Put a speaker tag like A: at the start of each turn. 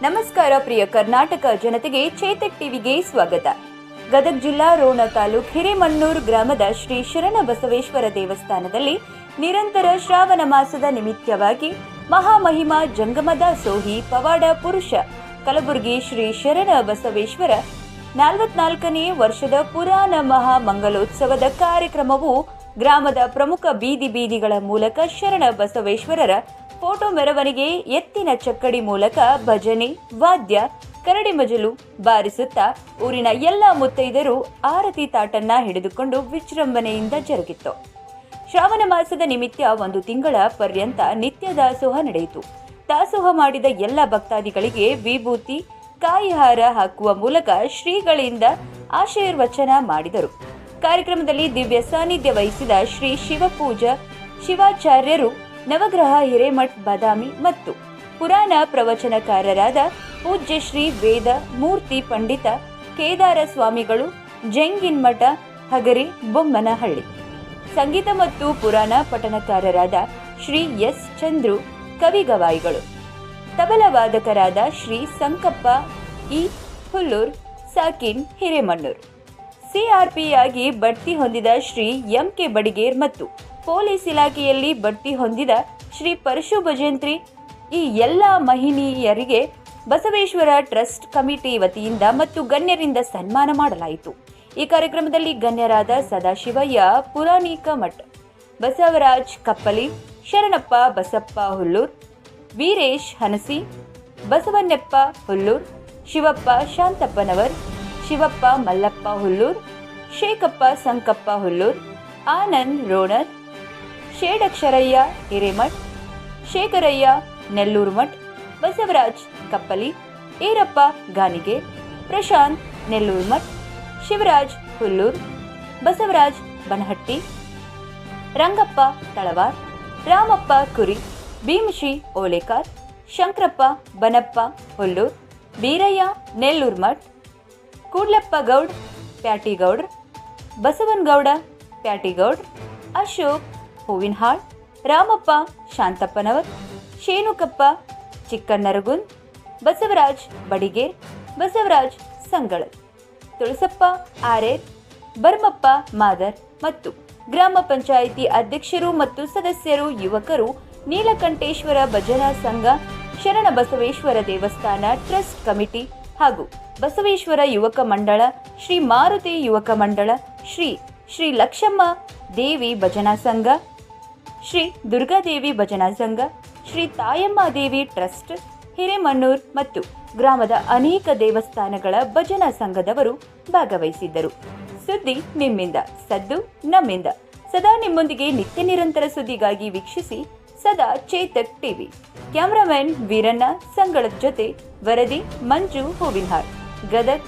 A: ನಮಸ್ಕಾರ ಪ್ರಿಯ ಕರ್ನಾಟಕ ಜನತೆಗೆ ಚೇತಕ್ ಟಿವಿಗೆ ಸ್ವಾಗತ. ಗದಗ ಜಿಲ್ಲಾ ರೋಣ ತಾಲೂಕು ಹಿರೇಮಣ್ಣೂರು ಗ್ರಾಮದ ಶ್ರೀ ಶರಣ ಬಸವೇಶ್ವರ ದೇವಸ್ಥಾನದಲ್ಲಿ ನಿರಂತರ ಶ್ರಾವಣ ಮಾಸದ ನಿಮಿತ್ತವಾಗಿ ಮಹಾಮಹಿಮಾ ಜಂಗಮದಾಸೋಹಿ ಪವಾಡ ಪುರುಷ ಕಲಬುರಗಿ ಶ್ರೀ ಶರಣ ಬಸವೇಶ್ವರ 44ನೇ ವರ್ಷದ ಪುರಾಣ ಮಹಾ ಮಂಗಲೋತ್ಸವದ ಕಾರ್ಯಕ್ರಮವು ಗ್ರಾಮದ ಪ್ರಮುಖ ಬೀದಿಗಳ ಮೂಲಕ ಶರಣ ಬಸವೇಶ್ವರರ ಫೋಟೋ ಮೆರವಣಿಗೆ, ಎತ್ತಿನ ಚಕ್ಕಡಿ ಮೂಲಕ ಭಜನೆ, ವಾದ್ಯ, ಕರಡಿ ಮಜಲು ಬಾರಿಸುತ್ತಾ ಊರಿನ ಎಲ್ಲ ಮುತ್ತೈದರು ಆರತಿ ತಾಟನ್ನ ಹಿಡಿದುಕೊಂಡು ವಿಜೃಂಭಣೆಯಿಂದ ಜರುಗಿತ್ತು. ಶ್ರಾವಣ ಮಾಸದ ನಿಮಿತ್ತ 1 ತಿಂಗಳ ಪರ್ಯಂತ ನಿತ್ಯ ದಾಸೋಹ ನಡೆಯಿತು. ದಾಸೋಹ ಮಾಡಿದ ಎಲ್ಲ ಭಕ್ತಾದಿಗಳಿಗೆ ವಿಭೂತಿ, ಕಾಯಿಹಾರ ಹಾಕುವ ಮೂಲಕ ಶ್ರೀಗಳಿಂದ ಆಶೀರ್ವಚನ ಮಾಡಿದರು. ಕಾರ್ಯಕ್ರಮದಲ್ಲಿ ದಿವ್ಯ ಸಾನ್ನಿಧ್ಯ ವಹಿಸಿದ ಶ್ರೀ ಶಿವಪೂಜಾ ಶಿವಾಚಾರ್ಯರು, ನವಗ್ರಹ ಹಿರೇಮಠ್ ಬಾದಾಮಿ ಮತ್ತು ಪುರಾಣ ಪ್ರವಚನಕಾರರಾದ ಪೂಜ್ಯ ಶ್ರೀ ವೇದ ಮೂರ್ತಿ ಪಂಡಿತ ಕೇದಾರ ಸ್ವಾಮಿಗಳು, ಜಂಗಿನ್ಮಠ ಹಗರಿ ಬೊಮ್ಮನಹಳ್ಳಿ, ಸಂಗೀತ ಮತ್ತು ಪುರಾಣ ಪಠಣಕಾರರಾದ ಶ್ರೀ ಎಸ್ ಚಂದ್ರು ಕವಿಗವಾಯಿಗಳು, ತಬಲವಾದಕರಾದ ಶ್ರೀ ಸಂಕಪ್ಪ ಇ ಹುಲ್ಲೂರ್ ಸಾಕಿನ್ ಹಿರೇಮಣ್ಣೂರ್, ಸಿಆರ್ಪಿಯಾಗಿ ಬಡ್ತಿ ಹೊಂದಿದ ಶ್ರೀ ಎಂಕೆ ಬಡಿಗೇರ್ ಮತ್ತು ಪೊಲೀಸ್ ಇಲಾಖೆಯಲ್ಲಿ ಬಡ್ತಿ ಹೊಂದಿದ ಶ್ರೀ ಪರಶು ಭಜಂತ್ರಿ ಈ ಎಲ್ಲ ಮಹಿಳೆಯರಿಗೆ ಬಸವೇಶ್ವರ ಟ್ರಸ್ಟ್ ಕಮಿಟಿ ವತಿಯಿಂದ ಮತ್ತು ಗಣ್ಯರಿಂದ ಸನ್ಮಾನ ಮಾಡಲಾಯಿತು. ಈ ಕಾರ್ಯಕ್ರಮದಲ್ಲಿ ಗಣ್ಯರಾದ ಸದಾಶಿವಯ್ಯ ಪುರಾಣಿಕ ಮಠ, ಬಸವರಾಜ್ ಕಪ್ಪಲಿ, ಶರಣಪ್ಪ ಬಸಪ್ಪ ಹುಲ್ಲೂರ್, ವೀರೇಶ್ ಹನಸಿ, ಬಸವಣ್ಣಪ್ಪ ಹುಲ್ಲೂರ್, ಶಿವಪ್ಪ ಶಾಂತಪ್ಪನವರ್, ಶಿವಪ್ಪ ಮಲ್ಲಪ್ಪ ಹುಲ್ಲೂರ್, ಶೇಖಪ್ಪ ಸಂಕಪ್ಪ ಹುಲ್ಲೂರ್, ಆನಂದ್ ರೋಣರ್, ಷೇಡಕ್ಷರಯ್ಯ ಹಿರೇಮಠ್, ಶೇಖರಯ್ಯ ನೆಲ್ಲೂರು ಮಠ್, ಬಸವರಾಜ್ ಕಪ್ಪಲಿ, ಈರಪ್ಪ ಗಾನಿಗೆ, ಪ್ರಶಾಂತ್ ನೆಲ್ಲೂರು ಮಠ್, ಶಿವರಾಜ್ ಹುಲ್ಲೂರ್, ಬಸವರಾಜ್ ಬನಹಟ್ಟಿ, ರಂಗಪ್ಪ ತಳವಾರ್, ರಾಮಪ್ಪ ಕುರಿ, ಭೀಮಶಿ ಓಲೇಕಾರ್, ಶಂಕರಪ್ಪ ಬನಪ್ಪ ಹುಲ್ಲೂರ್, ಬೀರಯ್ಯ ನೆಲ್ಲೂರು ಮಠ್, ಕೂಡ್ಲಪ್ಪ ಗೌಡ್ ಪ್ಯಾಟಿಗೌಡ್ರ, ಬಸವನಗೌಡ ಪ್ಯಾಟಿಗೌಡ್ರ, ಅಶೋಕ್ ಹೂವಿನಹಾಳ್, ರಾಮಪ್ಪ ಶಾಂತಪ್ಪನವರ್, ಶೇನುಕಪ್ಪ ಚಿಕ್ಕನ್ನರಗುಂದ್, ಬಸವರಾಜ್ ಬಡಿಗೇರ್, ಬಸವರಾಜ್ ಸಂಗಳ್, ತುಳಸಪ್ಪ ಆರೇರ್, ಬರ್ಮಪ್ಪ ಮಾದರ್ ಮತ್ತು ಗ್ರಾಮ ಪಂಚಾಯಿತಿ ಅಧ್ಯಕ್ಷರು ಮತ್ತು ಸದಸ್ಯರು, ಯುವಕರು, ನೀಲಕಂಠೇಶ್ವರ ಭಜನಾ ಸಂಘ, ಶರಣ ಬಸವೇಶ್ವರ ದೇವಸ್ಥಾನ ಟ್ರಸ್ಟ್ ಕಮಿಟಿ ಹಾಗೂ ಬಸವೇಶ್ವರ ಯುವಕ ಮಂಡಳ, ಶ್ರೀ ಮಾರುತಿ ಯುವಕ ಮಂಡಳ, ಶ್ರೀ ಲಕ್ಷಮ್ಮ ದೇವಿ ಭಜನಾ ಸಂಘ, ಶ್ರೀ ದುರ್ಗಾದೇವಿ ಭಜನಾ ಸಂಘ, ಶ್ರೀ ತಾಯಮ್ಮ ದೇವಿ ಟ್ರಸ್ಟ್ ಹಿರೇಮಣ್ಣೂರ್ ಮತ್ತು ಗ್ರಾಮದ ಅನೇಕ ದೇವಸ್ಥಾನಗಳ ಭಜನಾ ಸಂಘದವರು ಭಾಗವಹಿಸಿದ್ದರು. ಸುದ್ದಿ ನಿಮ್ಮಿಂದ, ಸದ್ದು ನಮ್ಮಿಂದ. ಸದಾ ನಿಮ್ಮೊಂದಿಗೆ ನಿತ್ಯ ನಿರಂತರ ಸುದ್ದಿಗಾಗಿ ವೀಕ್ಷಿಸಿ ಸದಾ ಚೇತಕ್ ಟಿವಿ. ಕ್ಯಾಮರಾಮನ್ ವೀರಣ್ಣ ಸಂಗಳದ ಜೊತೆ ವರದಿ ಮಂಜು ಹೂವಿನಹಾಳ್, ಗದಗ್.